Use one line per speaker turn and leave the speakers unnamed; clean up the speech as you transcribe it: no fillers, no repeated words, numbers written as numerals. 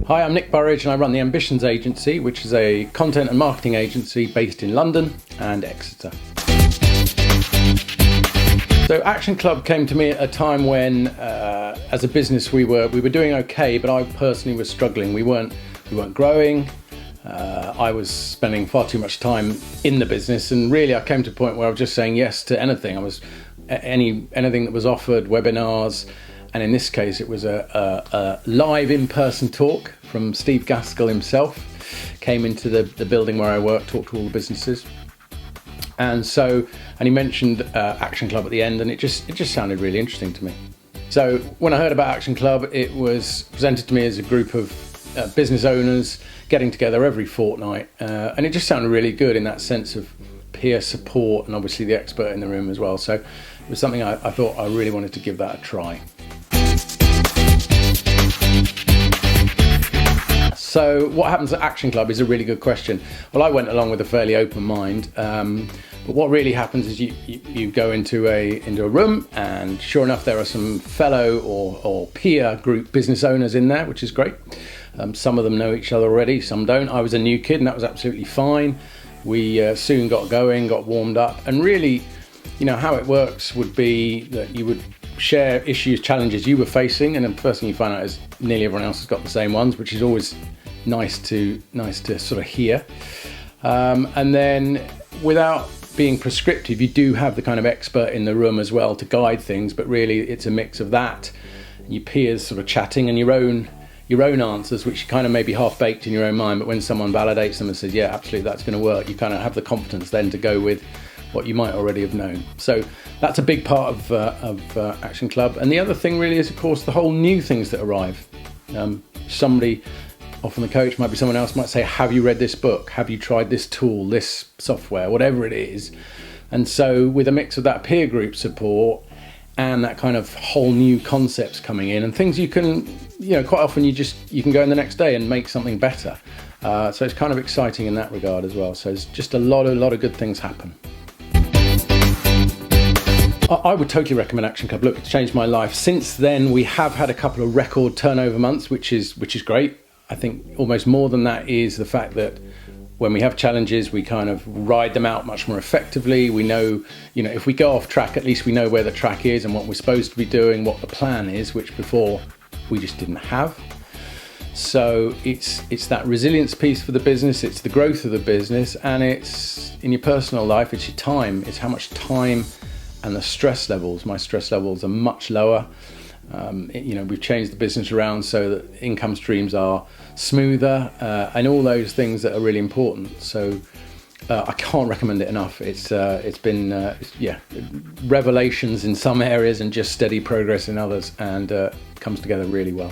Hi, I'm Nick Burrage and I run the Ambitions Agency, which is a content and marketing agency based in London and Exeter. So ActionCLUB came to me at a time when, as a business, we were doing okay, but I personally was struggling. We weren't growing. I was spending far too much time in the business, and really I came to a point where I was just saying yes to anything. I was anything that was offered, webinars, and in this case it was a live in-person talk from Steve Gaskell himself. Came into the building where I work, talked to all the businesses. And he mentioned ActionCLUB at the end, and it just sounded really interesting to me. So when I heard about ActionCLUB, it was presented to me as a group of business owners getting together every fortnight, and it just sounded really good in that sense of peer support, and obviously the expert in the room as well. So it was something I thought I really wanted to give that a try. So what happens at ActionCLUB is a really good question. Well, I went along with a fairly open mind, but what really happens is you go into a room, and sure enough there are some fellow or peer group business owners in there, which is great. Some of them know each other already, some don't. I was a new kid and that was absolutely fine. We soon got going, got warmed up, and really, how it works would be that you would share issues, challenges you were facing, and then the first thing you find out is nearly everyone else has got the same ones, which is always nice to sort of hear. And then without being prescriptive, you do have the kind of expert in the room as well to guide things, but really it's a mix of that, your peers sort of chatting, and your own answers, which you kind of maybe half baked in your own mind, but when someone validates them and says, yeah, absolutely, that's going to work, you kind of have the confidence then to go with what you might already have known. So that's a big part of ActionCLUB. And the other thing really is, of course, the whole new things that arrive. Somebody, often the coach, might be someone else, might say, have you read this book? Have you tried this tool, this software, whatever it is? And so with a mix of that peer group support and that kind of whole new concepts coming in, and things you can, quite often you can go in the next day and make something better. So it's kind of exciting in that regard as well. So it's just a lot of good things happen. I would totally recommend ActionCLUB. Look, it's changed my life. Since then, we have had a couple of record turnover months, which is great. I think almost more than that is the fact that when we have challenges, we kind of ride them out much more effectively. We know, if we go off track, at least we know where the track is and what we're supposed to be doing, what the plan is, which before we just didn't have. So it's that resilience piece for the business, it's the growth of the business, and it's in your personal life, it's your time, it's how much time and the stress levels. My stress levels are much lower. We've changed the business around so that income streams are smoother, and all those things that are really important. So I can't recommend it enough. It's been revelations in some areas and just steady progress in others, and comes together really well.